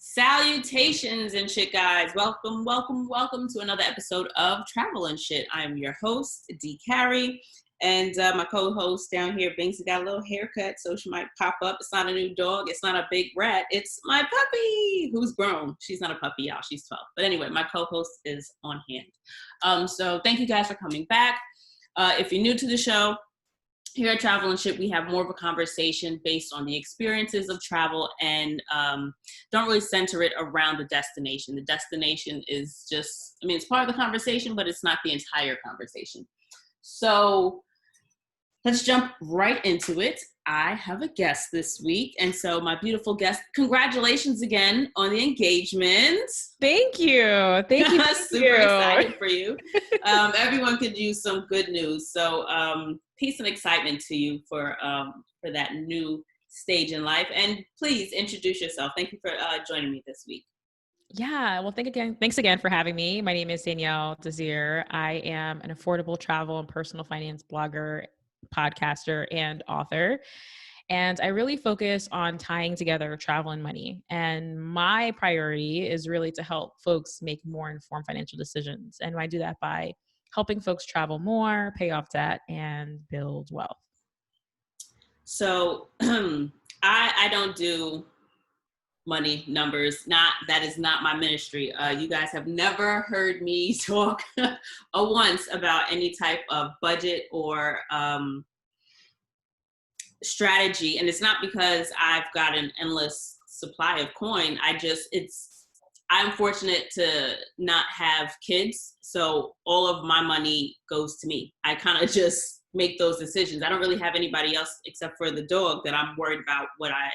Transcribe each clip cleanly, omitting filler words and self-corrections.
Salutations and shit, guys. Welcome to another episode of Travel and Shit. I'm your host, D. Carey, and my co-host down here, Binksy, got a little haircut, so she might pop up. It's not a new dog. It's not a big rat. It's my puppy, who's grown. She's not a puppy, y'all. She's 12. But anyway, my co-host is on hand. So thank you guys for coming back. If you're new to the show, here at Travel and Shit, we have more of a conversation based on the experiences of travel and don't really center it around the destination. The destination is just, it's part of the conversation, but it's not the entire conversation. So let's jump right into it. I have a guest this week. And so my beautiful guest, congratulations again on the engagement. Thank you. Super excited for you. Everyone could use some good news. So peace and excitement to you for that new stage in life. And please introduce yourself. Thank you for joining me this week. Yeah, well, thanks again for having me. My name is Danielle Desir. I am an affordable travel and personal finance blogger, podcaster, and author. And I really focus on tying together travel and money. And my priority is really to help folks make more informed financial decisions. And I do that by helping folks travel more, pay off debt, and build wealth. So I don't do money numbers. That is not my ministry. You guys have never heard me talk once about any type of budget or strategy. And it's not because I've got an endless supply of coin. I'm fortunate to not have kids. So all of my money goes to me. I kind of just make those decisions. I don't really have anybody else except for the dog that I'm worried about what I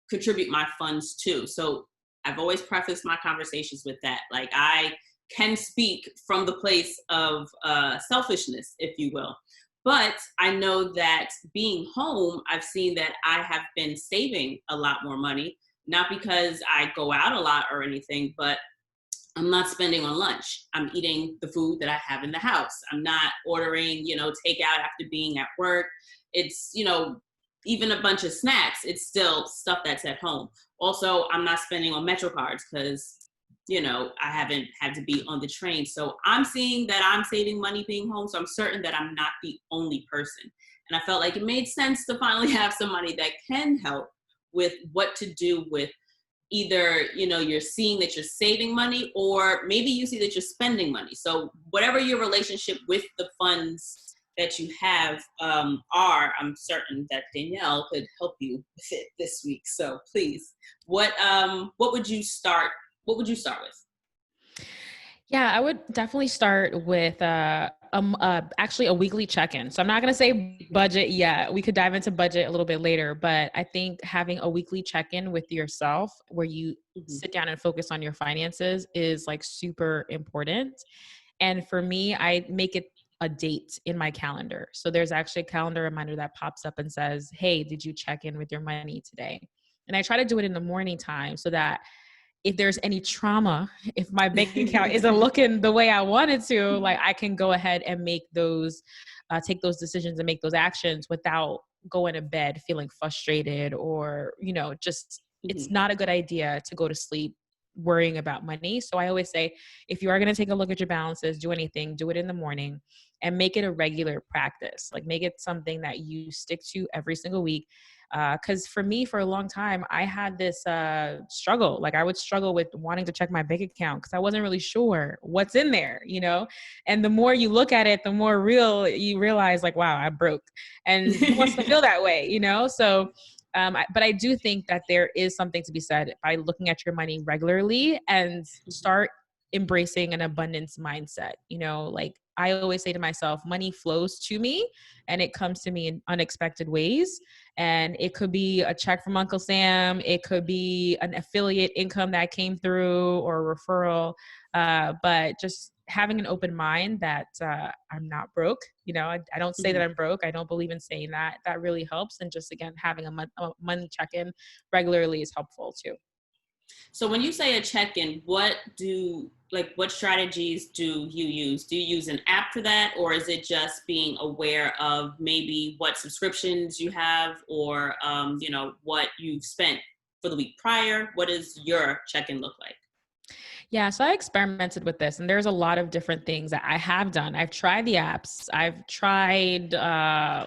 contribute my funds to. So I've always prefaced my conversations with that. Like, I can speak from the place of selfishness, if you will. But I know that being home, I've seen that I have been saving a lot more money, not because I go out a lot or anything, but I'm not spending on lunch. I'm eating the food that I have in the house. I'm not ordering, takeout after being at work. It's, even a bunch of snacks. It's still stuff that's at home. Also, I'm not spending on Metro cards because, I haven't had to be on the train. So I'm seeing that I'm saving money being home. So I'm certain that I'm not the only person. And I felt like it made sense to finally have some money that can help with what to do with either, you're seeing that you're saving money, or maybe you see that you're spending money. So whatever your relationship with the funds that you have I'm certain that Danielle could help you with it this week. So please, what would you start with? Yeah, I would definitely start with actually a weekly check-in. So I'm not going to say budget yet. We could dive into budget a little bit later, but I think having a weekly check-in with yourself where you sit down and focus on your finances is like super important. And for me, I make it a date in my calendar. So there's actually a calendar reminder that pops up and says, hey, did you check in with your money today? And I try to do it in the morning time so that if there's any trauma, if my bank account isn't looking the way I wanted to, like, I can go ahead and make those, take those decisions and make those actions without going to bed feeling frustrated or, it's not a good idea to go to sleep worrying about money. So I always say, if you are going to take a look at your balances, do anything, do it in the morning and make it a regular practice. Like, make it something that you stick to every single week. Cause for me, for a long time, I had this struggle. Like, I would struggle with wanting to check my bank account because I wasn't really sure what's in there, and the more you look at it, the more real you realize, like, wow, I'm broke, and who wants to feel that way, So but I do think that there is something to be said by looking at your money regularly and start embracing an abundance mindset. Like, I always say to myself, money flows to me and it comes to me in unexpected ways. And it could be a check from Uncle Sam. It could be an affiliate income that came through or a referral. But just having an open mind that I'm not broke. I don't say that I'm broke. I don't believe in saying that. That really helps. And just, again, having a money check-in regularly is helpful too. So when you say a check-in, what strategies do you use? Do you use an app for that? Or is it just being aware of maybe what subscriptions you have or, what you've spent for the week prior? What does your check-in look like? Yeah, so I experimented with this, and there's a lot of different things that I have done. I've tried the apps, I've tried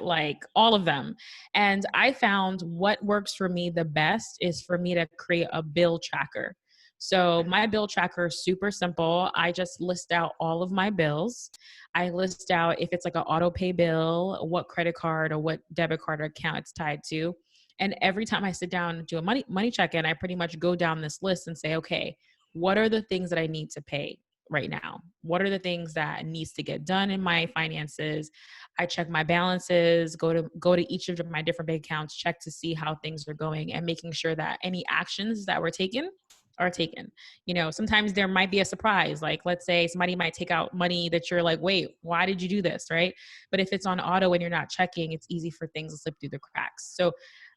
like all of them, and I found what works for me the best is for me to create a bill tracker. So my bill tracker is super simple. I just list out all of my bills. I list out if it's like an auto pay bill, what credit card or what debit card or account it's tied to. And every time I sit down and do a money check-in, I pretty much go down this list and say, okay, what are the things that I need to pay right now? What are the things that needs to get done in my finances? I check my balances, go to each of my different bank accounts, check to see how things are going, and making sure that any actions that were taken are taken. You know, sometimes there might be a surprise. Like, let's say somebody might take out money that you're like, wait, why did you do this? Right. But if it's on auto and you're not checking, it's easy for things to slip through the cracks. So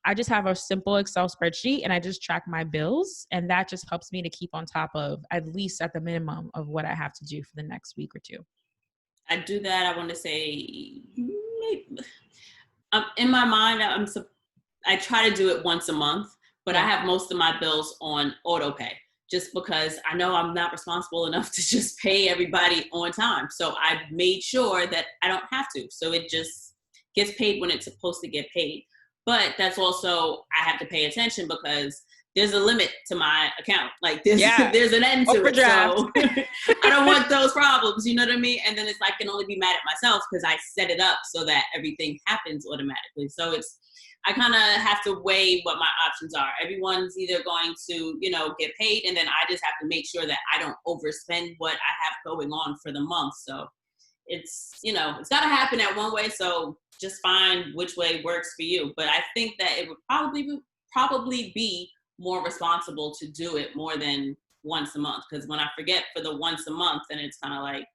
I just have a simple Excel spreadsheet and I just track my bills. And that just helps me to keep on top of, at least at the minimum, of what I have to do for the next week or two. I do that. I want to say, in my mind, I try to do it once a month, but I have most of my bills on auto pay just because I know I'm not responsible enough to just pay everybody on time. So I made sure that I don't have to. So it just gets paid when it's supposed to get paid. But that's also, I have to pay attention because there's a limit to my account. Like there's an end to Overdraft. it. So I don't want those problems, you know what I mean? And then it's like, I can only be mad at myself because I set it up so that everything happens automatically. So I kind of have to weigh what my options are. Everyone's either going to, get paid, and then I just have to make sure that I don't overspend what I have going on for the month. So it's got to happen at one way. So just find which way works for you. But I think that it would probably be more responsible to do it more than once a month. Because when I forget for the once a month, then it's kind of like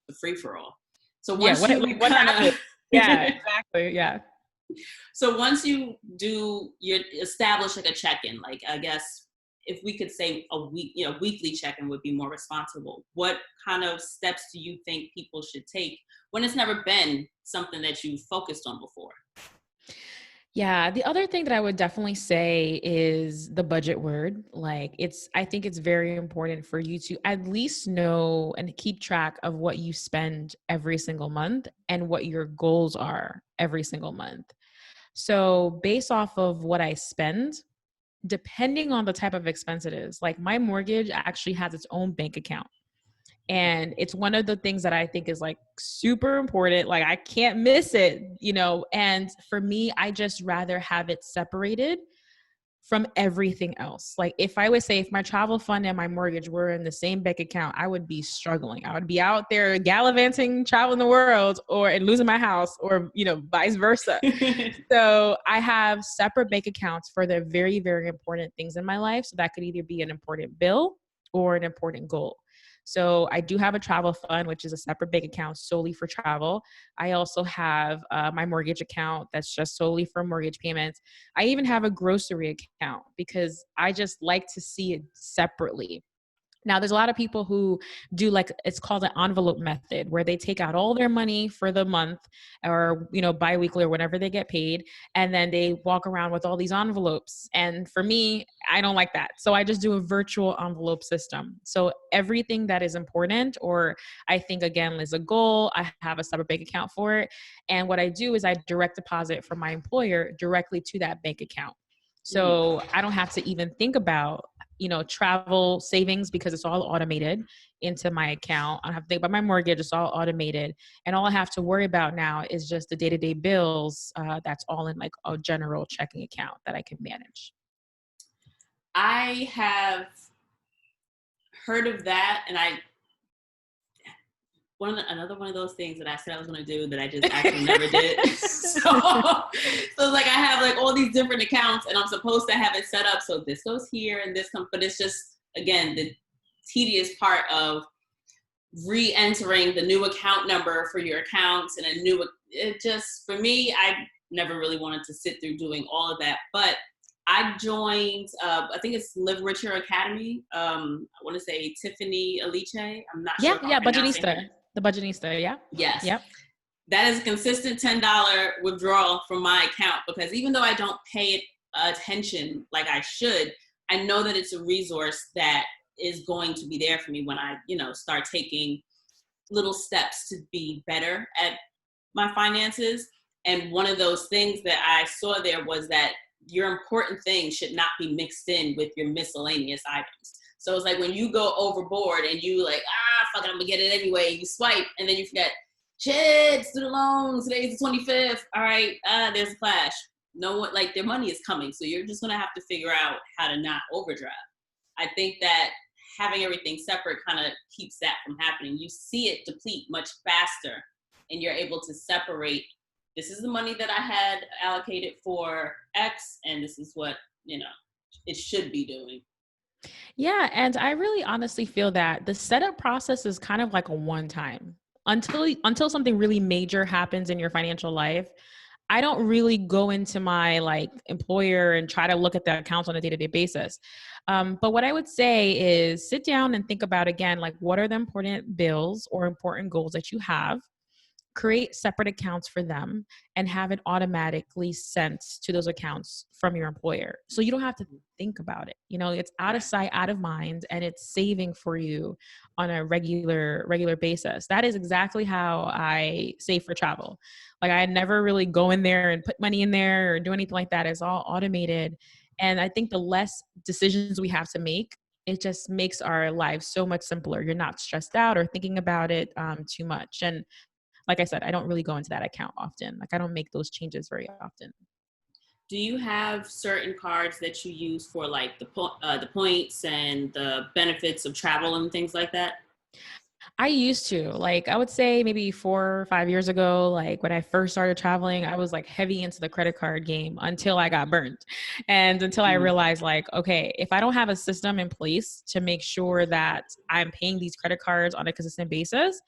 the free for all. So once what happened? Yeah, exactly. Yeah. So once you establish like a check-in, like I guess if we could say a week, weekly check-in would be more responsible. What kind of steps do you think people should take when it's never been something that you focused on before? Yeah. The other thing that I would definitely say is the budget word. Like I think it's very important for you to at least know and keep track of what you spend every single month and what your goals are every single month. So based off of what I spend, depending on the type of expense it is, like my mortgage actually has its own bank account. And it's one of the things that I think is like super important. Like I can't miss it, and for me, I just rather have it separated from everything else. Like if my travel fund and my mortgage were in the same bank account, I would be struggling. I would be out there gallivanting, traveling the world and losing my house or, vice versa. So I have separate bank accounts for the very, very important things in my life. So that could either be an important bill or an important goal. So I do have a travel fund, which is a separate bank account solely for travel. I also have my mortgage account that's just solely for mortgage payments. I even have a grocery account because I just like to see it separately. Now, there's a lot of people who do it's called an envelope method, where they take out all their money for the month or, biweekly or whenever they get paid. And then they walk around with all these envelopes. And for me, I don't like that. So I just do a virtual envelope system. So everything that is important, or I think again is a goal, I have a separate bank account for it. And what I do is I direct deposit from my employer directly to that bank account. So I don't have to even think about, travel savings because it's all automated into my account. I don't have to think about my mortgage. It's all automated. And all I have to worry about now is just the day-to-day bills. That's all in like a general checking account that I can manage. I have heard of that. And another one of those things that I said I was going to do that I just actually never did. So it's like I have like all these different accounts and I'm supposed to have it set up so this goes here and this comes, but it's just, again, the tedious part of re-entering the new account number for your accounts and for me, I never really wanted to sit through doing all of that, but I joined, I think it's Live Richer Academy. I want to say Tiffany Aliche. I'm not sure. Yeah, Budgetista. The Budgetista, yeah. Yes. Yep. That is a consistent $10 withdrawal from my account because even though I don't pay it attention like I should, I know that it's a resource that is going to be there for me when I, start taking little steps to be better at my finances. And one of those things that I saw there was that your important things should not be mixed in with your miscellaneous items. So it's like when you go overboard and you like, fuck it, I'm gonna get it anyway. You swipe and then you forget, shit, student loans, today's the 25th. All right, there's a flash. No one, like their money is coming. So you're just gonna have to figure out how to not overdraft. I think that having everything separate kind of keeps that from happening. You see it deplete much faster and you're able to separate, this is the money that I had allocated for X and this is what, it should be doing. Yeah. And I really honestly feel that the setup process is kind of like a one time until something really major happens in your financial life. I don't really go into my like employer and try to look at the accounts on a day-to-day basis. But what I would say is sit down and think about, again, like what are the important bills or important goals that you have? Create separate accounts for them and have it automatically sent to those accounts from your employer. So you don't have to think about it. It's out of sight, out of mind, and it's saving for you on a regular basis. That is exactly how I save for travel. Like I never really go in there and put money in there or do anything like that. It's all automated. And I think the less decisions we have to make, it just makes our lives so much simpler. You're not stressed out or thinking about it too much. And like I said, I don't really go into that account often. Like I don't make those changes very often. Do you have certain cards that you use for like the points and the benefits of travel and things like that? I used to, like, I would say maybe 4 or 5 years ago, like when I first started traveling, I was like heavy into the credit card game until I got burnt. And until I realized like, okay, if I don't have a system in place to make sure that I'm paying these credit cards on a consistent basis,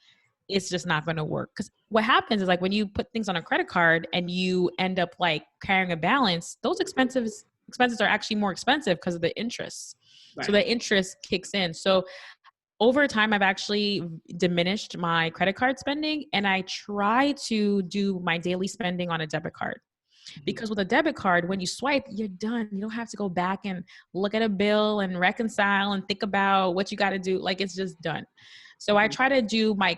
it's just not going to work. Because what happens is like when you put things on a credit card and you end up like carrying a balance, those expenses are actually more expensive because of the interest. Right. So the interest kicks in. So over time, I've actually diminished my credit card spending and I try to do my daily spending on a debit card. Because with a debit card, when you swipe, you're done. You don't have to go back and look at a bill and reconcile and think about what you got to do. Like it's just done. So I try to do my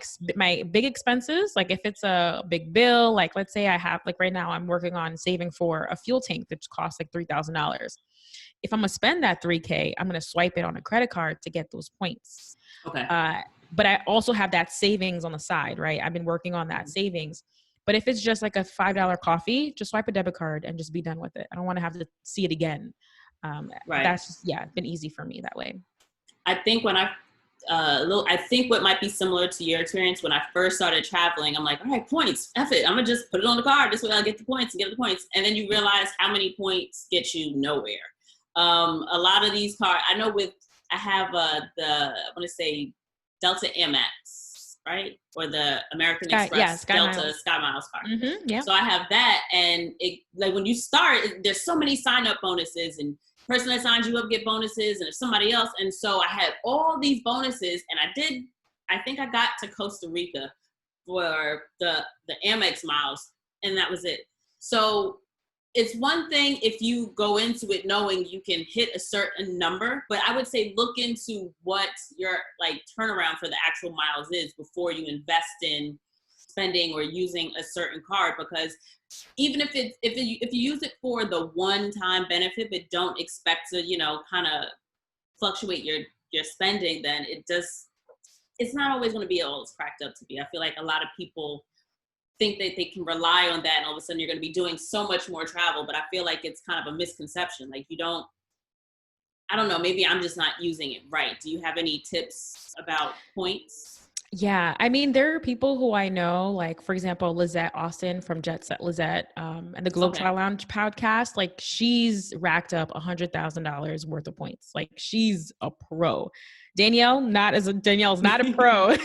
big expenses. Like if it's a big bill, like let's say I have, like right now I'm working on saving for a fuel tank that costs like $3,000. If I'm going to spend that $3,000, I'm going to swipe it on a credit card to get those points. Okay. But I also have that savings on the side, right? I've been working on that savings. But if it's just like a $5 coffee, just swipe a debit card and just be done with it. I don't want to have to see it again. Right. That's just, it's been easy for me that way. I think I think what might be similar to your experience when I first started traveling, I'm like, all right, points, F it. I'm gonna just put it on the card. This way I'll get the points and get the points. And then you realize how many points get you nowhere. A lot of these cards, I know I have I want to say Delta Amex, right? Or the American Express Delta Sky Miles card. Mm-hmm, yeah. So I have that, and it, like when you start, there's so many sign up bonuses, and person that signs you up get bonuses, and if somebody else, and so I had all these bonuses, and I think I got to Costa Rica for the Amex miles, and that was it. So it's one thing if you go into it knowing you can hit a certain number, but I would say look into what your like turnaround for the actual miles is before you invest in spending or using a certain card, because even if you use it for the one-time benefit but don't expect to kind of fluctuate your spending, then it's not always going to be all it's cracked up to be. I feel like a lot of people think that they can rely on that and all of a sudden you're going to be doing so much more travel, but I feel like it's kind of a misconception. Like I don't know, maybe I'm just not using it right. Do you have any tips about points? Yeah. I mean, there are people who I know, like, for example, Lizette Austin from Jet Set Lizette and the Globetrotter Lounge podcast, like she's racked up $100,000 worth of points. Like she's a pro. Danielle's not a pro,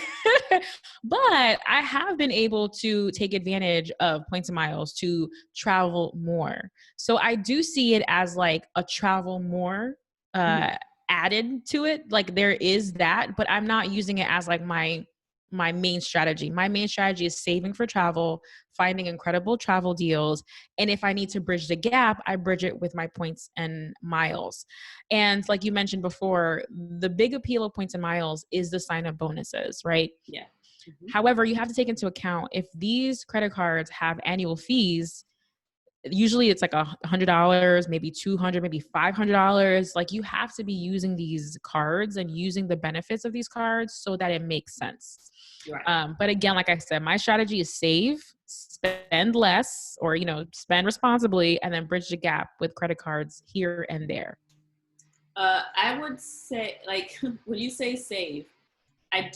but I have been able to take advantage of points and miles to travel more. So I do see it as like a travel more added to it. Like there is that, but I'm not using it as like my my main strategy. My main strategy is saving for travel, finding incredible travel deals. And if I need to bridge the gap, I bridge it with my points and miles. And like you mentioned before, the big appeal of points and miles is the sign up bonuses, right? Yeah. Mm-hmm. However, you have to take into account if these credit cards have annual fees, usually it's like $100, maybe $200, maybe $500. Like you have to be using these cards and using the benefits of these cards so that it makes sense. Right. But again, like I said, my strategy is save, spend less, or, spend responsibly, and then bridge the gap with credit cards here and there. I would say, like, when you say save, I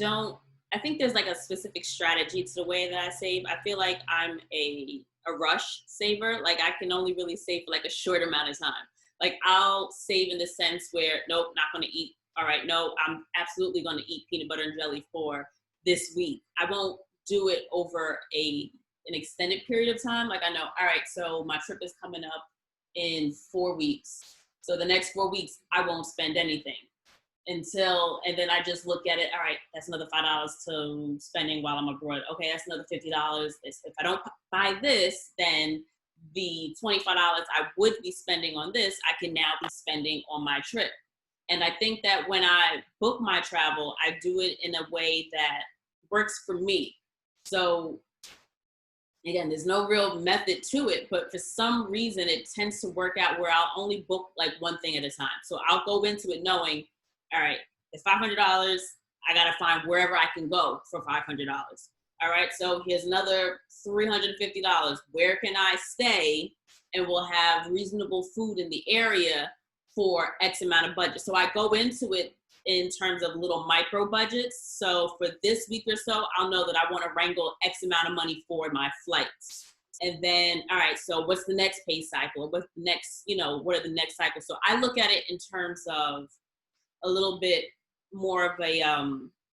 think there's like a specific strategy to the way that I save. I feel like I'm a rush saver. Like I can only really save for like a short amount of time. Like I'll save in the sense where, nope, not going to eat. All right, no, I'm absolutely going to eat peanut butter and jelly for this week. I won't do it over an extended period of time. Like I know, all right, so my trip is coming up in 4 weeks. So the next 4 weeks, I won't spend anything and then I just look at it. All right, that's another $5 to spending while I'm abroad. Okay, that's another $50. If I don't buy this, then the $25 I would be spending on this, I can now be spending on my trip. And I think that when I book my travel, I do it in a way that works for me. So again, there's no real method to it, but for some reason it tends to work out where I'll only book like one thing at a time. So I'll go into it knowing, all right, it's $500. I got to find wherever I can go for $500. All right, so here's another $350. Where can I stay and will have reasonable food in the area for X amount of budget? So I go into it in terms of little micro budgets. So for this week or so, I'll know that I want to wrangle X amount of money for my flights. And then, all right, so what's the next pay cycle? What's the next, what are the next cycles? So I look at it in terms of a little bit more of a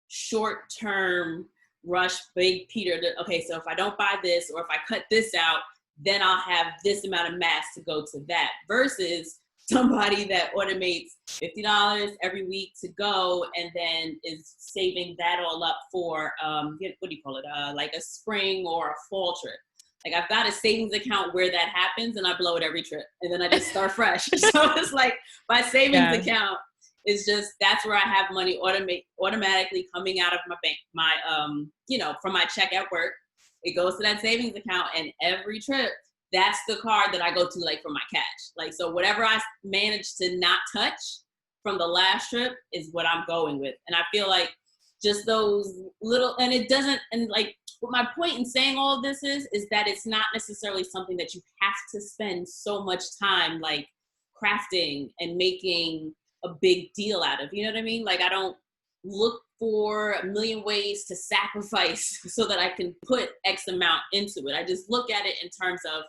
short-term rush, big Peter. Okay, so if I don't buy this or if I cut this out, then I'll have this amount of mass to go to that versus somebody that automates $50 every week to go and then is saving that all up for, what do you call it? Like a spring or a fall trip. Like I've got a savings account where that happens and I blow it every trip and then I just start fresh. So it's like my savings account is just, that's where I have money automatically coming out of my bank, from my check at work. It goes to that savings account and every trip, that's the card that I go to like for my cash. Like, so whatever I managed to not touch from the last trip is what I'm going with. And I feel like just those little, and it doesn't, and like what my point in saying all of this is that it's not necessarily something that you have to spend so much time like crafting and making a big deal out of, you know what I mean? Like I don't look for a million ways to sacrifice so that I can put X amount into it. I just look at it in terms of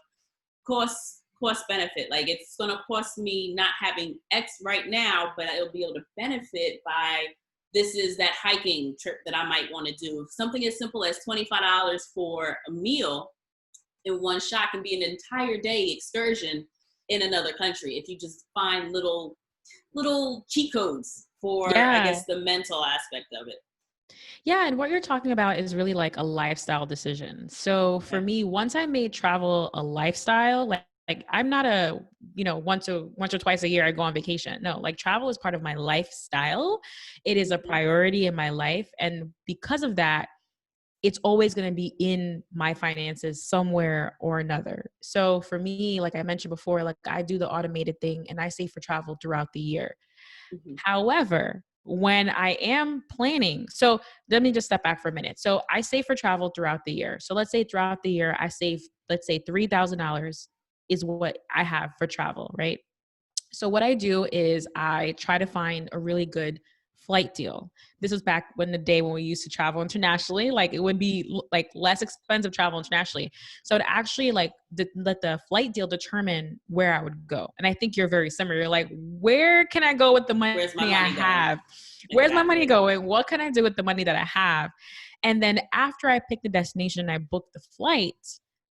cost benefit. Like it's going to cost me not having X right now, but I'll be able to benefit by this is that hiking trip that I might want to do. Something as simple as $25 for a meal in one shot can be an entire day excursion in another country if you just find little cheat codes for, I guess, the mental aspect of it. Yeah. And what you're talking about is really like a lifestyle decision. So for me, once I made travel a lifestyle, like I'm not a, once or twice a year I go on vacation. No, like travel is part of my lifestyle. It is a priority in my life. And because of that, it's always going to be in my finances somewhere or another. So for me, like I mentioned before, like I do the automated thing and I save for travel throughout the year. Mm-hmm. However, when I am planning, so let me just step back for a minute. So I save for travel throughout the year. So let's say throughout the year, I save, let's say $3,000 is what I have for travel, right? So what I do is I try to find a really good flight deal. This was back when we used to travel internationally, like it would be like less expensive travel internationally. So to actually like let the flight deal determine where I would go. And I think you're very similar. You're like, where can I go with the money I have? Where's my money going? What can I do with the money that I have? And then after I pick the destination and I book the flight,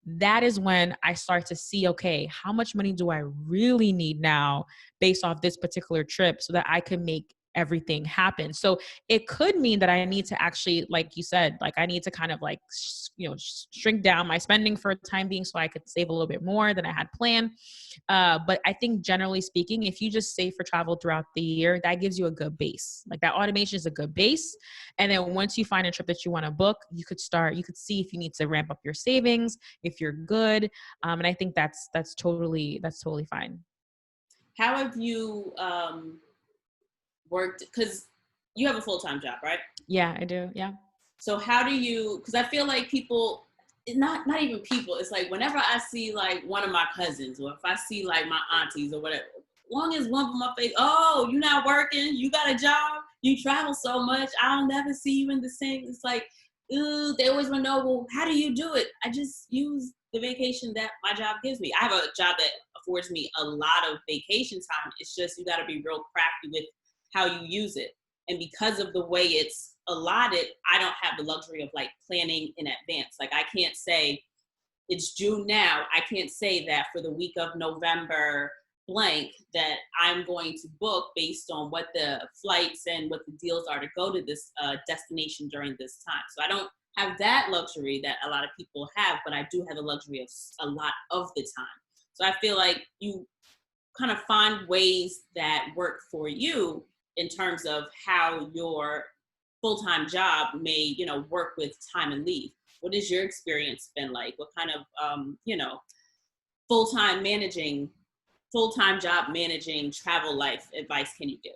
that is when I start to see, okay, how much money do I really need now based off this particular trip so that I can make everything happens. So it could mean that I need to actually, like you said, like I need to kind of like, shrink down my spending for a time being so I could save a little bit more than I had planned. But I think generally speaking, if you just save for travel throughout the year, that gives you a good base. Like that automation is a good base. And then once you find a trip that you want to book, you could see if you need to ramp up your savings, if you're good. And I think that's totally fine. How have you worked? Because you have a full-time job, right? Yeah, I do. Yeah. So how do you? Because I feel like people, not even people. It's like whenever I see like one of my cousins, or if I see like my aunties or whatever, long as one of my face, oh, you not working? You got a job? You travel so much. I'll never see you in the same. It's like, ooh, they always want to know, well, how do you do it? I just use the vacation that my job gives me. I have a job that affords me a lot of vacation time. It's just you got to be real crafty with how you use it. And because of the way it's allotted, I don't have the luxury of like planning in advance. Like I can't say it's June now. I can't say that for the week of November blank that I'm going to book based on what the flights and what the deals are to go to this destination during this time. So I don't have that luxury that a lot of people have, but I do have the luxury of a lot of the time. So I feel like you kind of find ways that work for you in terms of how your full-time job may, work with time and leave. What has your experience been like? What kind of, full-time job managing travel life advice can you give?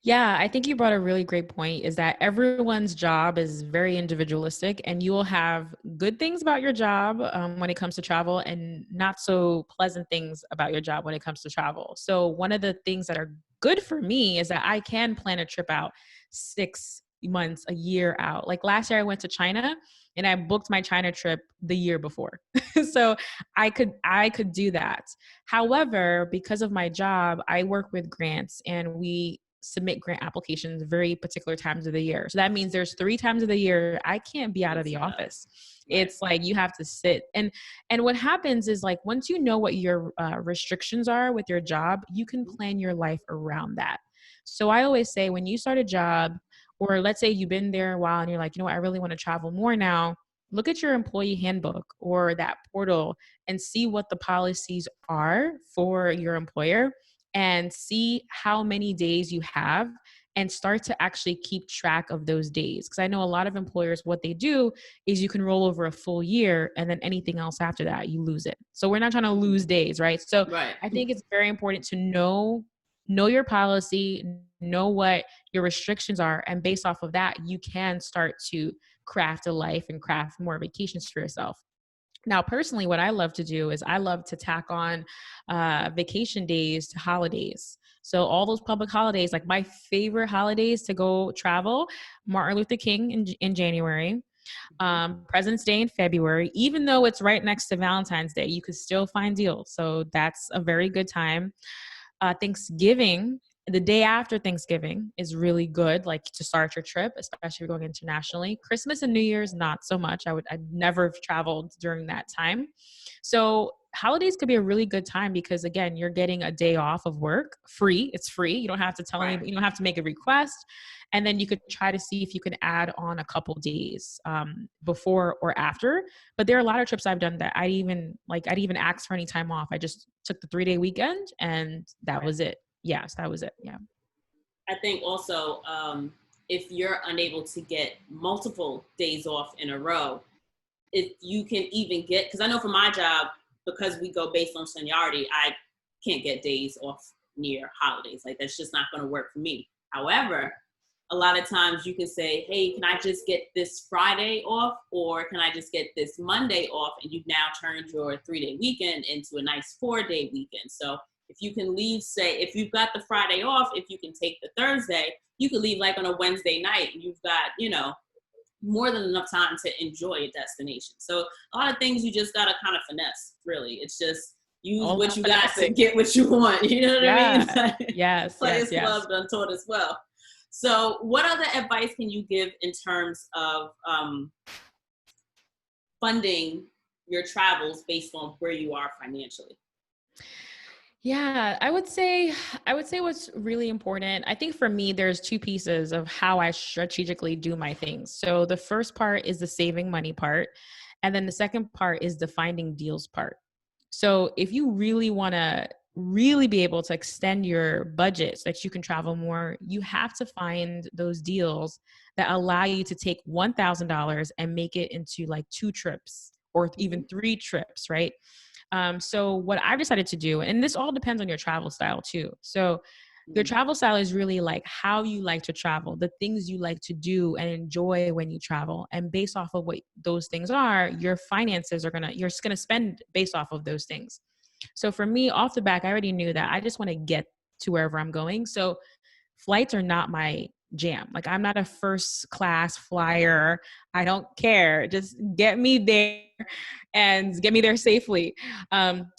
Yeah, I think you brought a really great point, is that everyone's job is very individualistic, and you will have good things about your job when it comes to travel, and not so pleasant things about your job when it comes to travel. So one of the things that are good for me is that I can plan a trip out 6 months, a year out. Like last year I went to China and I booked my China trip the year before. So I could do that. However, because of my job, I work with grants and we submit grant applications very particular times of the year. So that means there's 3 times of the year I can't be out of the office. Right. It's like you have to sit. And what happens is, like, once you know what your restrictions are with your job, you can plan your life around that. So I always say, when you start a job, or let's say you've been there a while and you're like, I really want to travel more now, look at your employee handbook or that portal and see what the policies are for your employer, and see how many days you have, and start to actually keep track of those days. Because I know a lot of employers, what they do is you can roll over a full year, and then anything else after that, you lose it. So we're not trying to lose days, right? So right. I think it's very important to know your policy, know what your restrictions are, and based off of that, you can start to craft a life and craft more vacations for yourself. Now, personally, what I love to do is I love to tack on vacation days to holidays. So all those public holidays, like my favorite holidays to go travel, Martin Luther King in January, President's Day in February. Even though it's right next to Valentine's Day, you could still find deals. So that's a very good time. Thanksgiving, the day after Thanksgiving, is really good, like to start your trip, especially if you're going internationally. Christmas and New Year's, not so much. I'd never have traveled during that time. So holidays could be a really good time because, again, you're getting a day off of work free. It's free. You don't have to tell anybody, you don't have to make a request. And then you could try to see if you can add on a couple days before or after. But there are a lot of trips I've done that I'd even ask for any time off. I just took the 3-day weekend and that was it. Yes, that was it. Yeah. I think also if you're unable to get multiple days off in a row, if you can even get, because I know for my job, because we go based on seniority, I can't get days off near holidays. Like that's just not going to work for me. However, a lot of times you can say, hey, can I just get this Friday off? Or can I just get this Monday off? And you've now turned your 3-day weekend into a nice 4-day weekend. So if you can leave, say, if you've got the Friday off, if you can take the Thursday, you could leave like on a Wednesday night and you've got, more than enough time to enjoy a destination. So a lot of things you just got to kind of finesse, really. It's just use all what you got to get what you want. You know what I mean? Yes. Players Club done taught as well. So what other advice can you give in terms of funding your travels based on where you are financially? Yeah, I would say what's really important. I think for me, there's two pieces of how I strategically do my things. So the first part is the saving money part. And then the second part is the finding deals part. So if you really want to really be able to extend your budget so that you can travel more, you have to find those deals that allow you to take $1,000 and make it into like 2 trips or even 3 trips, right? So what I've decided to do, and this all depends on your travel style too. So the Mhm. travel style is really like how you like to travel, the things you like to do and enjoy when you travel. And based off of what those things are, your finances are you're just gonna spend based off of those things. So for me, off the back, I already knew that I just want to get to wherever I'm going. So flights are not my jam. Like I'm not a first class flyer. I don't care. Just get me there and get me there safely.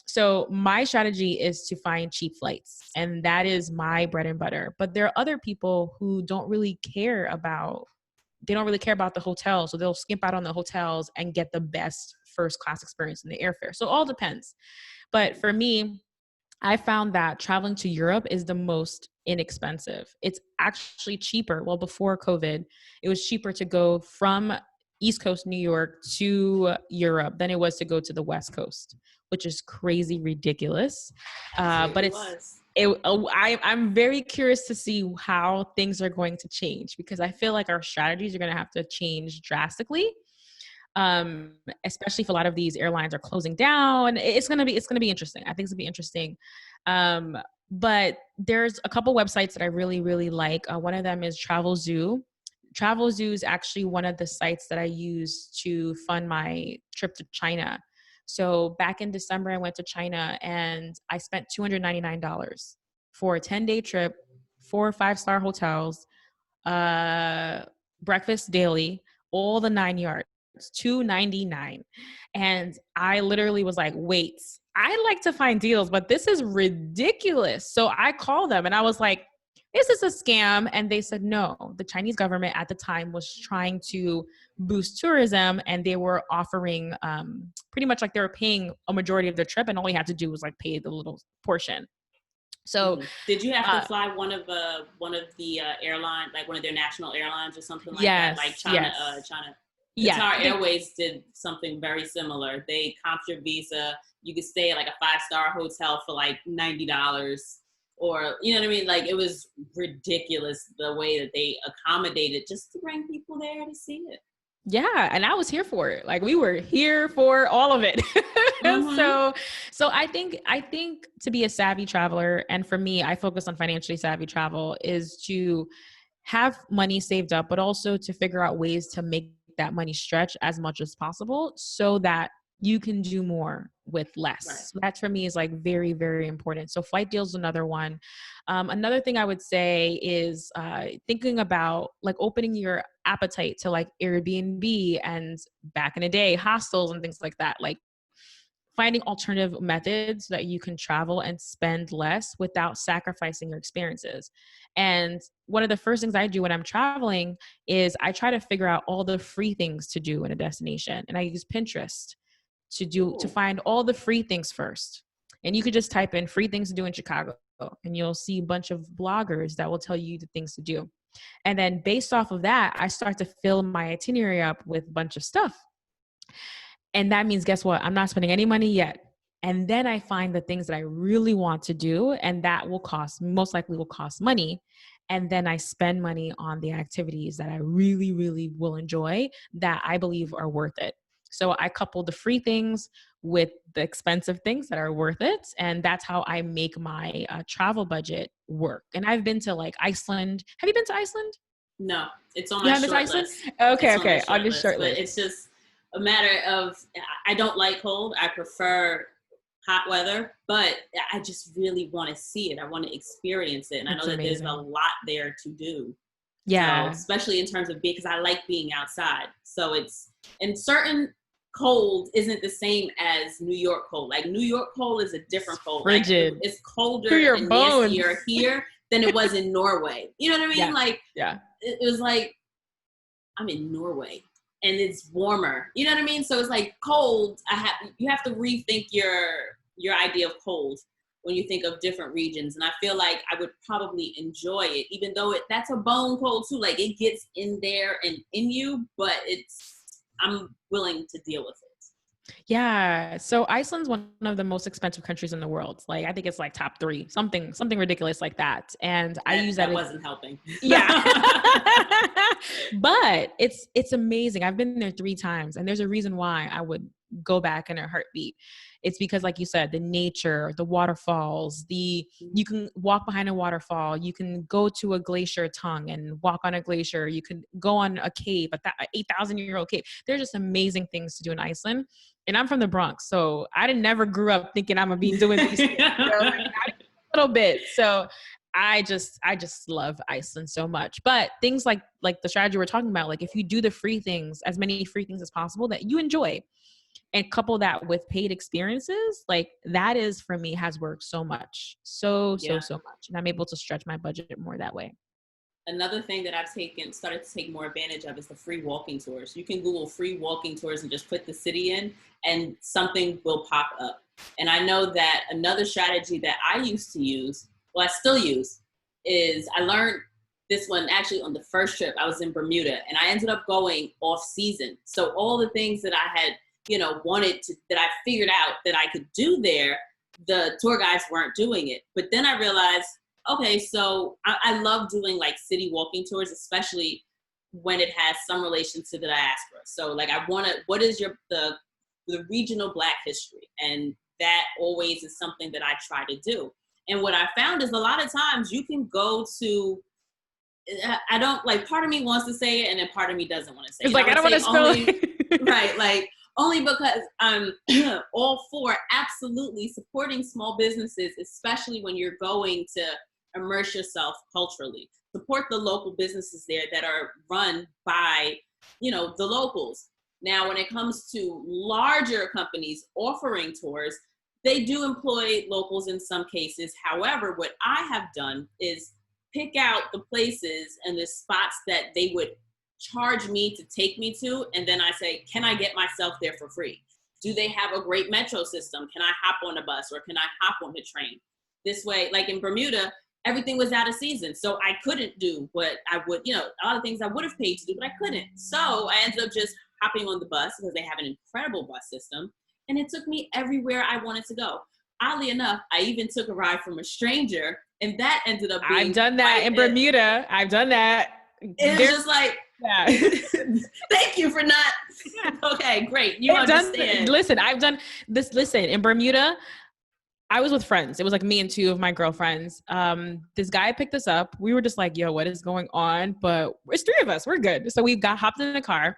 So my strategy is to find cheap flights, and that is my bread and butter. But there are other people who don't really care about. They don't really care about the hotel, so they'll skimp out on the hotels and get the best first class experience in the airfare. So it all depends. But for me, I found that traveling to Europe is the most inexpensive. It's actually cheaper. Well, before COVID, it was cheaper to go from East Coast New York to Europe than it was to go to the West Coast, which is crazy ridiculous. But Absolutely it's was. I'm very curious to see how things are going to change because I feel like our strategies are going to have to change drastically, especially if a lot of these airlines are closing down. It's gonna be interesting. I think it's gonna be interesting. Um, but there's a couple websites that I really really like. One of them is Travel Zoo. Travel Zoo is actually one of the sites that I use to fund my trip to China. So back in December, I went to China and I spent $299 for a 10-day trip, 4 5-star hotels, uh, breakfast daily, all the 9 yards, 299. And I literally was like, wait, I like to find deals, but this is ridiculous. So I called them and I was like, is this a scam? And they said, no, the Chinese government at the time was trying to boost tourism and they were offering pretty much like they were paying a majority of their trip and all you had to do was like pay the little portion. So, Mhm. Did you have to uh, fly one of the airline, like one of their national airlines or something like that, like yes, China? yes. China, Yeah, Qatar I think Airways did something very similar. They comped your visa. You could stay at like a 5-star hotel for like $90, or you know what I mean. Like it was ridiculous the way that they accommodated just to bring people there to see it. yeah, and I was here for it. Like we were here for all of it. Mm-hmm. so I think to be a savvy traveler, and for me, I focus on financially savvy travel, is to have money saved up, but also to figure out ways to make that money stretch as much as possible so that you can do more with Right. less. So that for me is like very, very important. So flight deals is another one. Another thing I would say is thinking about like opening your appetite to like Airbnb and back in the day, hostels and things like that. Like finding alternative methods that you can travel and spend less without sacrificing your experiences. And one of the first things I do when I'm traveling is I try to figure out all the free things to do in a destination. And I use Pinterest to Ooh. find all the free things first. And you could just type in free things to do in Chicago and you'll see a bunch of bloggers that will tell you the things to do. And then based off of that, I start to fill my itinerary up with a bunch of stuff. And that means, guess what? I'm not spending any money yet. And then I find the things that I really want to do, and that will cost, most likely will cost money. And then I spend money on the activities that I really, really will enjoy that I believe are worth it. So I couple the free things with the expensive things that are worth it. And that's how I make my travel budget work. And I've been to like Iceland. Have you been to Iceland? No, it's on You my haven't been to short Iceland? list. Okay, It's on my okay. On short your list, short but list. it's just a matter of I don't like cold. I prefer hot weather, but I just really want to see it. I want to experience it, and I know It's that there's a amazing. lot there to do. So, Yeah. especially in terms of being, because I like being outside. So it's and certain cold isn't the same as New York cold. Like New York cold is a It's different cold. Like frigid it's to colder your and bones. nastier here than it was in Norway. You know what I mean? Yeah. Like Yeah. it was like I'm in Norway and it's warmer. You know what I mean? So it's like cold. You have to rethink your idea of cold. when you think of different regions. And I feel like I would probably enjoy it, even though that's a bone cold too. Like it gets in there and in you, but I'm willing to deal with it. Yeah. So Iceland's one of the most expensive countries in the world. Like I think it's like top 3, something ridiculous like that. And I use that. That wasn't helping. Yeah. But it's amazing. I've been there 3 times, and there's a reason why I would go back in a heartbeat. It's because, like you said, the nature, the waterfalls, you can walk behind a waterfall, you can go to a glacier tongue and walk on a glacier, you can go on a cave, a 8,000-year-old cave. There's just amazing things to do in Iceland. And I'm from the Bronx, so I never grew up thinking I'm gonna be doing these things, like, a little bit. So I just love Iceland so much. But things like the strategy we're talking about, like if you do the free things, as many free things as possible that you enjoy, and couple that with paid experiences, like that is, for me, has worked so much. So much. And I'm able to stretch my budget more that way. Another thing that I've started to take more advantage of is the free walking tours. You can Google free walking tours and just put the city in and something will pop up. And I know that another strategy that I used to use, well, I still use, is I learned this one actually on the first trip. I was in Bermuda and I ended up going off season. So all the things that I had, that I figured out that I could do there, the tour guides weren't doing it. But then I realized, okay, so I love doing like city walking tours, especially when it has some relation to the diaspora. So like what is the regional Black history? And that always is something that I try to do. And what I found is a lot of times you can go to, I don't, like, part of me wants to say it and then part of me doesn't want to say it. It's like, I don't want to spell it. Right, like, only because I'm all for absolutely supporting small businesses, especially when you're going to immerse yourself culturally. Support the local businesses there that are run by, the locals. Now, when it comes to larger companies offering tours, they do employ locals in some cases. However, what I have done is pick out the places and the spots that they would charge me to take me to, and then I say, can I get myself there for free? Do they have a great metro system? Can I hop on a bus or can I hop on the train? This way, like in Bermuda, everything was out of season, so I couldn't do what I would, a lot of things I would have paid to do, but I couldn't. So I ended up just hopping on the bus because they have an incredible bus system, and it took me everywhere I wanted to go. Oddly enough, I even took a ride from a stranger, and that ended up being— I've done that in Bermuda. I've done that. It's just like, yeah. Thank you for not. Okay, great. You understand. Listen, I've done this. Listen, in Bermuda, I was with friends. It was like me and 2 of my girlfriends. This guy picked us up. We were just like, yo, what is going on? But it's 3 of us. We're good. So we hopped in the car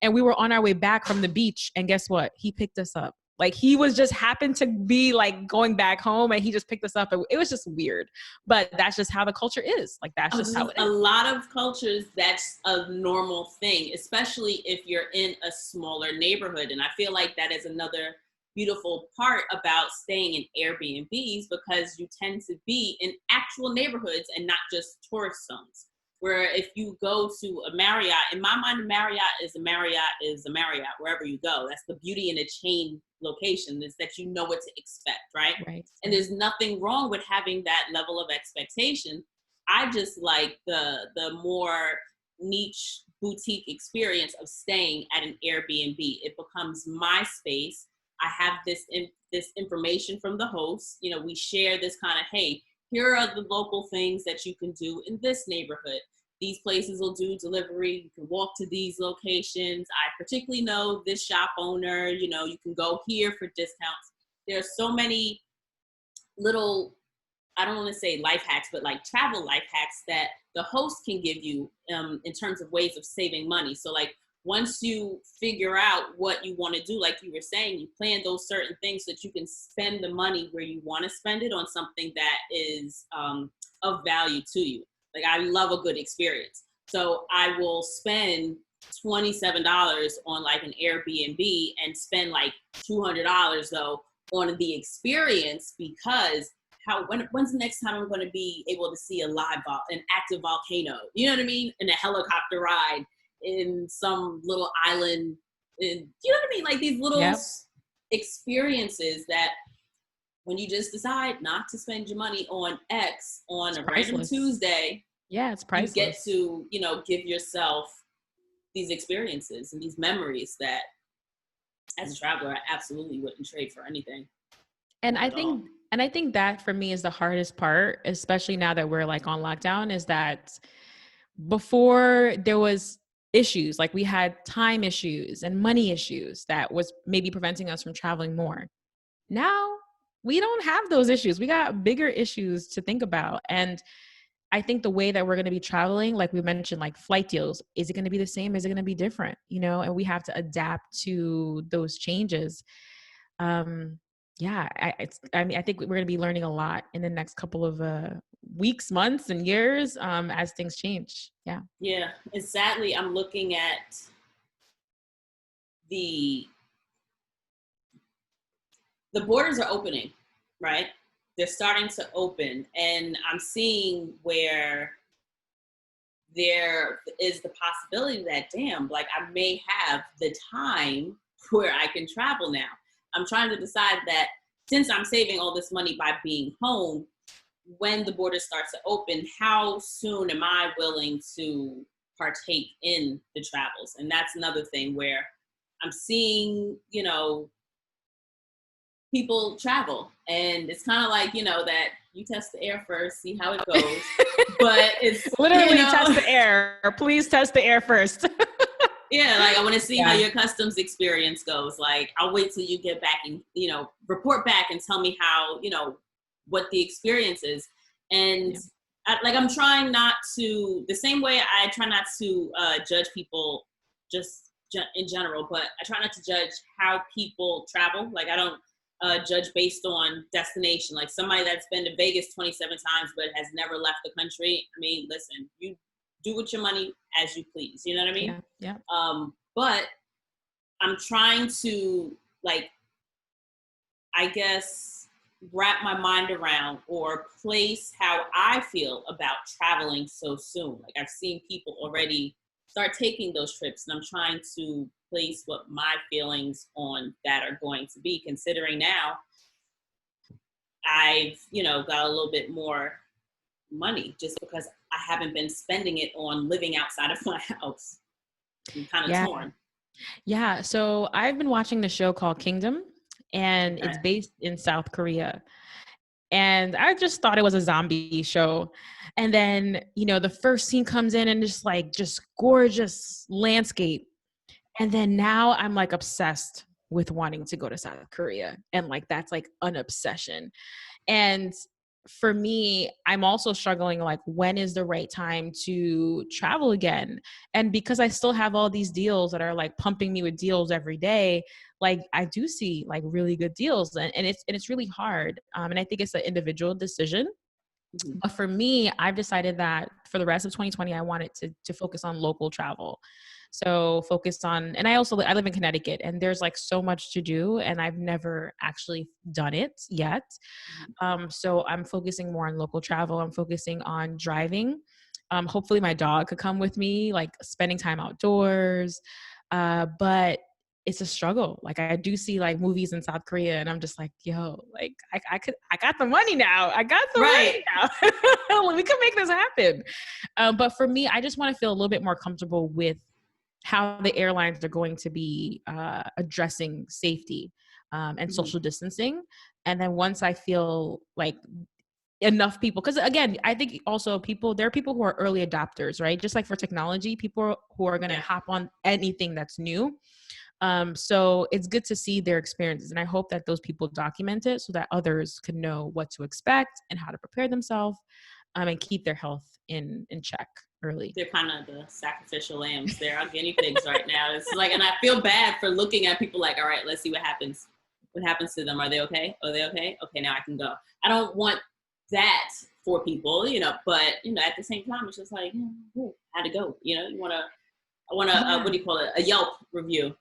and we were on our way back from the beach. And guess what? He picked us up. Like he was just happened to be like going back home and he just picked us up. It was just weird, but that's just how the culture is. Like that's just how it is. A lot of cultures, that's a normal thing, especially if you're in a smaller neighborhood. And I feel like that is another beautiful part about staying in Airbnbs, because you tend to be in actual neighborhoods and not just tourist zones. Where if you go to a Marriott, in my mind, a Marriott is a Marriott wherever you go. That's the beauty in a chain location, is that you know what to expect, right? And there's nothing wrong with having that level of expectation. I just like the more niche boutique experience of staying at an Airbnb. It becomes my space. I have this information from the host. We share this kind of, hey, here are the local things that you can do in this neighborhood. These places will do delivery. You can walk to these locations. I particularly know this shop owner, you can go here for discounts. There are so many little, I don't want to say life hacks, but like travel life hacks that the host can give you in terms of ways of saving money. So like once you figure out what you want to do, like you were saying, you plan those certain things so that you can spend the money where you want to spend it on something that is of value to you. Like I love a good experience. So I will spend $27 on like an Airbnb and spend like $200 though on the experience, because when's the next time I'm going to be able to see an active volcano? You know what I mean? In a helicopter ride in some little island, you know what I mean? Like these little experiences that when you just decide not to spend your money on X on It's a priceless. random Tuesday, Yeah, it's you priceless. get to, you know, give yourself these experiences and these memories that as a traveler, I absolutely wouldn't trade for anything. And Not I at all. think that for me is the hardest part, especially now that we're like on lockdown, is that before there was issues, like we had time issues and money issues that was maybe preventing us from traveling more. Now we don't have those issues. We got bigger issues to think about. And I think the way that we're going to be traveling, like we mentioned, like flight deals, is it going to be the same? Is it going to be different? You know, and we have to adapt to those changes. Um, yeah, I mean, I think we're going to be learning a lot in the next couple of weeks, months, and years as things change. Yeah. Yeah. And sadly, I'm looking at the borders are opening, right? They're starting to open, and I'm seeing where there is the possibility that, damn, like I may have the time where I can travel now. I'm trying to decide that since I'm saving all this money by being home, when the border starts to open, how soon am I willing to partake in the travels? And that's another thing where I'm seeing, you know, people travel, and it's kind of like, you know, that you test the air first, see how it goes. But it's literally, you know, test the air. Please test the air first. yeah, like I want to see how Yeah. your customs experience goes. Like I'll wait till you get back and, you know, report back and tell me how, you know, what the experience is. And Yeah. I'm trying not to, the same way I try not to judge people just in general, but I try not to judge how people travel. Like I don't judge based on destination. Like somebody that's been to Vegas 27 times but has never left the country. I mean, listen, you do with your money as you please. You know what I mean? Yeah. But I'm trying to, like, I guess, wrap my mind around or place how I feel about traveling so soon. Like I've seen people already start taking those trips, and I'm trying to place what my feelings on that are going to be, considering now I've, you know, got a little bit more money just because I haven't been spending it on living outside of my house. I'm kind of Yeah. torn. Yeah. So I've been watching the show called Kingdom, and Okay. it's based in South Korea. And I just thought it was a zombie show. And then, you know, the first scene comes in and just gorgeous landscape. And then now I'm like obsessed with wanting to go to South Korea. And like that's like an obsession. And for me, I'm also struggling like, when is the right time to travel again? And because I still have all these deals that are like pumping me with deals every day, like I do see like really good deals, and it's really hard. And I think it's an individual decision. Mm-hmm. But for me, I've decided that for the rest of 2020, I wanted to focus on local travel. So focus on, and I live in Connecticut, and there's like so much to do, and I've never actually done it yet. So I'm focusing more on local travel. I'm focusing on driving. Hopefully my dog could come with me, like spending time outdoors. But it's a struggle. Like I do see like movies in South Korea, and I'm just like, yo, like I got the money now. I got the Right. money now. We can make this happen. But for me, I just want to feel a little bit more comfortable with how the airlines are going to be addressing safety and social distancing. And then once I feel like enough people, because again, I think also there are people who are early adopters, right? Just like for technology, people who are going to hop on anything that's new. So it's good to see their experiences, and I hope that those people document it so that others can know what to expect and how to prepare themselves and keep their health in check early. They're kind of the sacrificial lambs. They're our guinea pigs right now. It's like, and I feel bad for looking at people like, all right, let's see what happens. What happens to them? Are they okay? Are they okay? Okay, now I can go. I don't want that for people, you know, but, you know, at the same time, it's just like, how to go? You know, I want to, what do you call it? A Yelp review.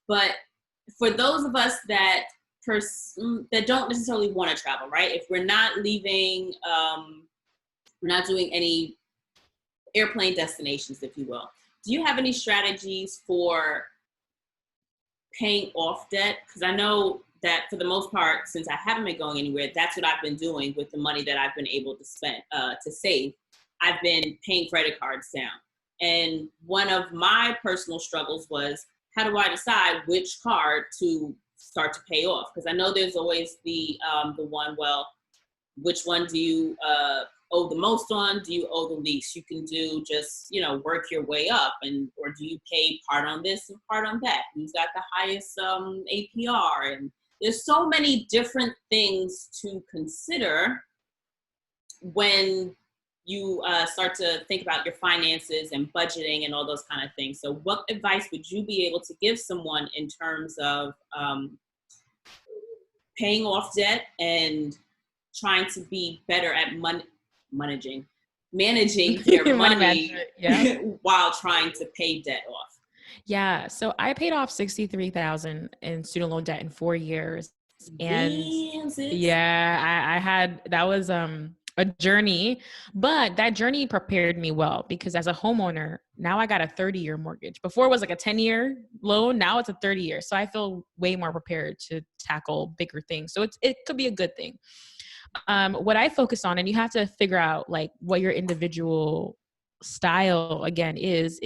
But for those of us that don't necessarily want to travel, right? If we're not leaving, we're not doing any airplane destinations, if you will. Do you have any strategies for paying off debt? Because I know that for the most part, since I haven't been going anywhere, that's what I've been doing with the money that I've been able to spend, to save. I've been paying credit cards down. And one of my personal struggles was, how do I decide which card to start to pay off? Because I know there's always the one, well, which one do you owe the most on? Do you owe the least? You can do just, work your way up, or do you pay part on this and part on that? Who's got the highest APR? And there's so many different things to consider when you start to think about your finances and budgeting and all those kind of things. So what advice would you be able to give someone in terms of paying off debt and trying to be better at managing their money while trying to pay debt off? Yeah. So I paid off $63,000 in student loan debt in 4 years. And that was a journey, but that journey prepared me well, because as a homeowner, now I got a 30-year mortgage. Before it was like a 10-year loan. Now it's a 30-year. So I feel way more prepared to tackle bigger things. So it could be a good thing. What I focus on, and you have to figure out like what your individual style again is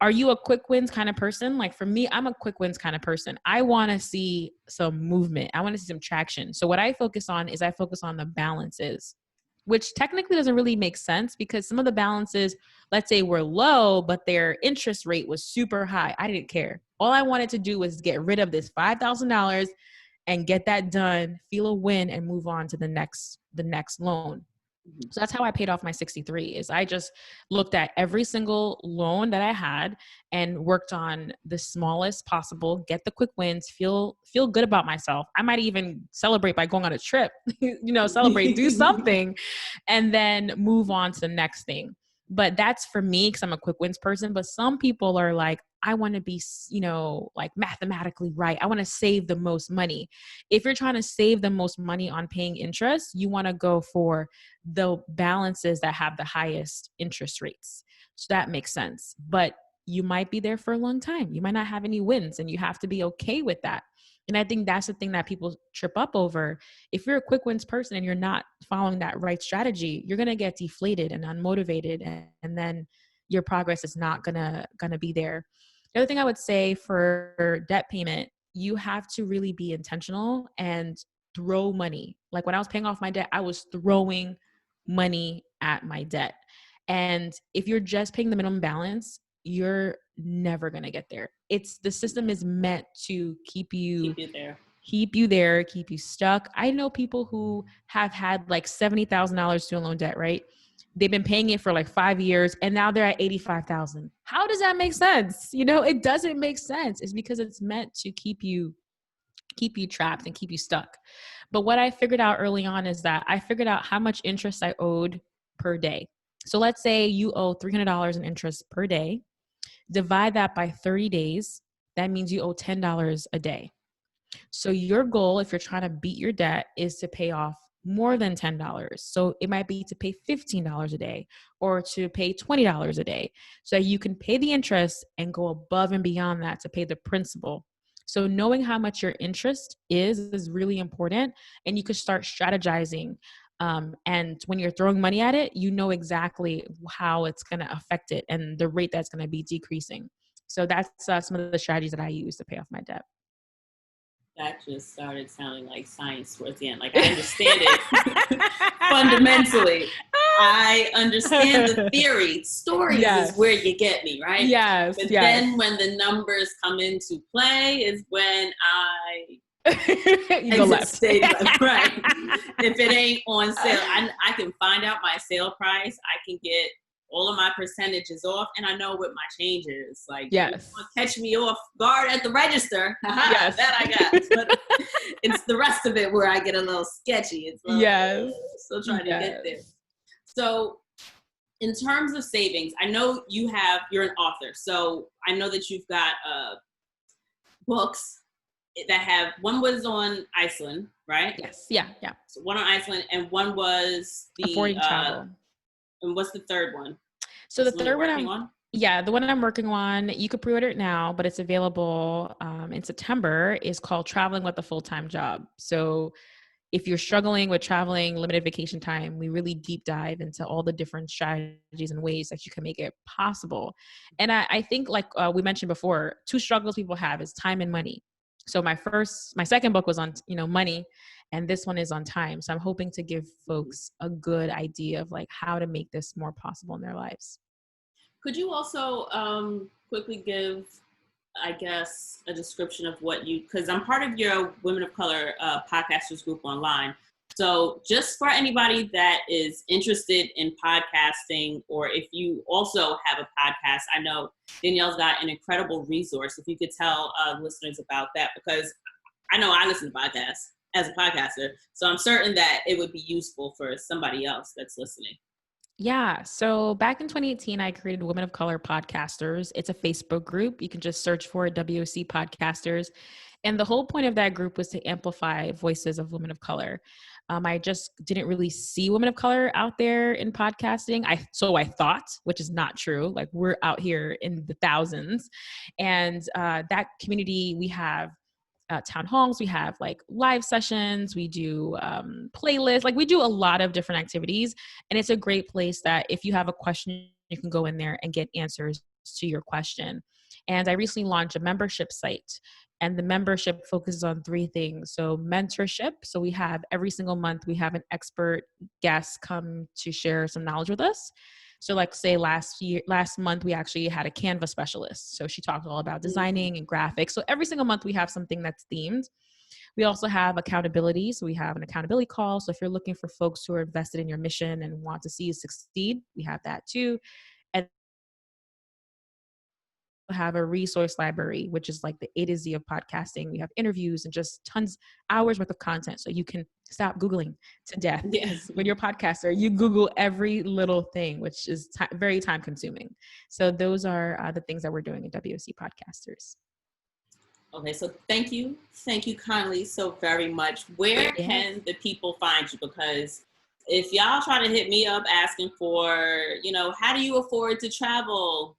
are you a quick wins kind of person? Like for me, I'm a quick wins kind of person. I want to see some movement. I want to see some traction. So what I focus on is the balances, which technically doesn't really make sense, because some of the balances, let's say, were low, but their interest rate was super high. I didn't care. All I wanted to do was get rid of this $5,000 and get that done, feel a win, and move on to the next loan. So that's how I paid off my 63, is I just looked at every single loan that I had and worked on the smallest possible, get the quick wins, feel good about myself. I might even celebrate by going on a trip, celebrate, do something, and then move on to the next thing. But that's for me, because I'm a quick wins person. But some people are like, I want to be, like mathematically right. I want to save the most money. If you're trying to save the most money on paying interest, you want to go for the balances that have the highest interest rates. So that makes sense. But you might be there for a long time. You might not have any wins, and you have to be okay with that. And I think that's the thing that people trip up over. If you're a quick wins person and you're not following that right strategy, you're going to get deflated and unmotivated, and then your progress is not gonna be there. The other thing I would say for debt payment, you have to really be intentional and throw money. Like when I was paying off my debt, I was throwing money at my debt. And if you're just paying the minimum balance, you're never going to get there. The system is meant to keep you there, keep you stuck. I know people who have had like $70,000 student loan debt, right? They've been paying it for like 5 years, and now they're at $85,000. How does that make sense? It doesn't make sense. It's because it's meant to keep you trapped and keep you stuck. But what I figured out early on is that I figured out how much interest I owed per day. So let's say you owe $300 in interest per day. Divide that by 30 days. That means you owe $10 a day. So your goal, if you're trying to beat your debt, is to pay off more than $10. So it might be to pay $15 a day, or to pay $20 a day, so you can pay the interest and go above and beyond that to pay the principal. So knowing how much your interest is really important, and you could start strategizing. And when you're throwing money at it, you know exactly how it's going to affect it and the rate that's going to be decreasing. So that's some of the strategies that I use to pay off my debt. That just started sounding like science towards the end. Like, I understand it fundamentally. I understand the theory. Stories is where you get me, right? Yes. But then when the numbers come into play is when you go left. Right. If it ain't on sale, I can find out my sale price. I can get all of my percentages off, and I know what my change is. Like, yes, catch me off guard at the register. Yes, that I got. But it's the rest of it where I get a little sketchy. It's like, still trying to get there. So, in terms of savings, I know you're an author, so I know that you've got books that have, one was on Iceland, right? Yes. Yeah. So one on Iceland, and one was the Avoiding travel. And what's the third one? So the third one Yeah, the one I'm working on, you could pre-order it now, but it's available in September, is called Traveling with a Full-Time Job. So if you're struggling with traveling, limited vacation time, we really deep dive into all the different strategies and ways that you can make it possible. And I think, like we mentioned before, two struggles people have is time and money. So my second book was on, money, and this one is on time. So I'm hoping to give folks a good idea of like how to make this more possible in their lives. Could you also quickly give, I guess, a description of what you, because I'm part of your Women of Color podcasters group online. So just for anybody that is interested in podcasting, or if you also have a podcast, I know Danielle's got an incredible resource. If you could tell listeners about that, because I know I listen to podcasts as a podcaster, so I'm certain that it would be useful for somebody else that's listening. Yeah. So back in 2018, I created Women of Color Podcasters. It's a Facebook group. You can just search for it, WOC Podcasters. And the whole point of that group was to amplify voices of women of color. I just didn't really see women of color out there in podcasting. So I thought, which is not true. Like, we're out here in the thousands. And that community, we have town halls, we have like live sessions, we do playlists, like we do a lot of different activities. And it's a great place that if you have a question, you can go in there and get answers to your question. And I recently launched a membership site, and the membership focuses on three things. So mentorship. So we have every single month, we have an expert guest come to share some knowledge with us. So like say last month, we actually had a Canva specialist. So she talked all about designing and graphics. So every single month we have something that's themed. We also have accountability. So we have an accountability call. So if you're looking for folks who are invested in your mission and want to see you succeed, we have that too. And have a resource library, which is like the A to Z of podcasting. We have interviews and just tons, hours worth of content. So you can stop Googling to death. Yes. When you're a podcaster, you Google every little thing, which is very time consuming. So those are the things that we're doing at WOC Podcasters. Okay, so thank you kindly so very much. Where can the people find you? Because if y'all try to hit me up asking for, how do you afford to travel?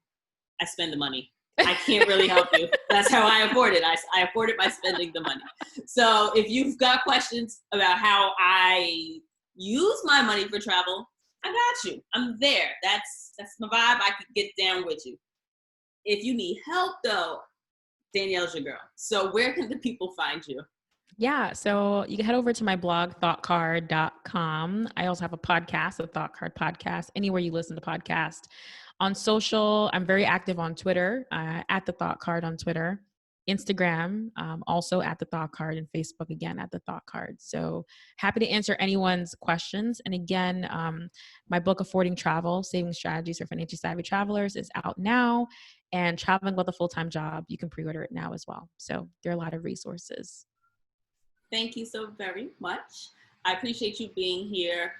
I spend the money. I can't really help you. That's how I afford it. I afford it by spending the money. So if you've got questions about how I use my money for travel, I got you. I'm there. That's my vibe. I could get down with you. If you need help though, Danielle's your girl. So where can the people find you? Yeah, so you can head over to my blog, thoughtcard.com. I also have a podcast, the Thought Card Podcast, anywhere you listen to podcasts. On social, I'm very active on Twitter, at the Thought Card on Twitter, Instagram, also at the Thought Card, and Facebook again at the Thought Card. So happy to answer anyone's questions. And again, my book, Affording Travel, Saving Strategies for Financially Savvy Travelers, is out now. And Traveling with a Full-Time Job, you can pre-order it now as well. So there are a lot of resources. Thank you so very much. I appreciate you being here.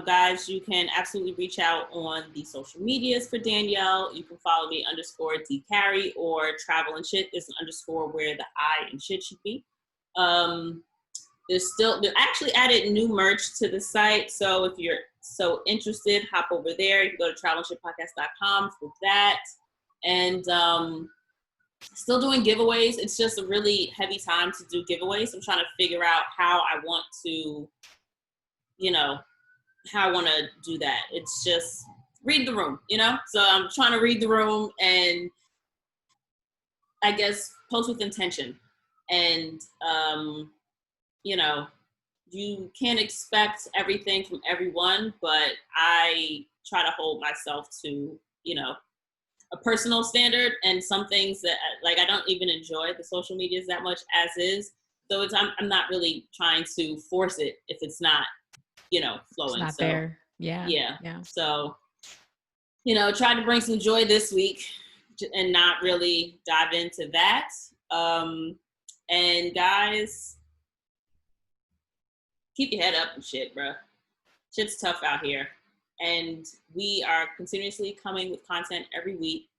Guys, you can absolutely reach out on the social medias for Danielle. You can follow me _DCarry, or Travel and Shit is an underscore where the I and shit should be. They actually added new merch to the site. So if you're so interested, hop over there. You can go to travelandshitpodcast.com for that. And still doing giveaways. It's just a really heavy time to do giveaways. I'm trying to figure out how I want to, how I want to do that. It's just read the room, So I'm trying to read the room and I guess post with intention. And, you can't expect everything from everyone, but I try to hold myself to, a personal standard, and some things that like I don't even enjoy the social medias that much as is. So I'm not really trying to force it if it's not, flowing. It's not there. Yeah. So, try to bring some joy this week and not really dive into that. And guys, keep your head up and shit, bro. Shit's tough out here. And we are continuously coming with content every week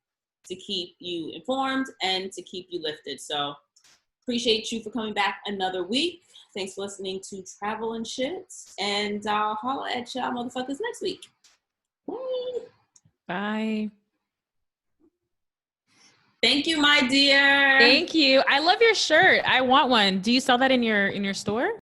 to keep you informed and to keep you lifted. So appreciate you for coming back another week. Thanks for listening to Travel and Shit. And I'll holla at y'all motherfuckers next week. Bye. Bye. Thank you, my dear. Thank you. I love your shirt. I want one. Do you sell that in your store?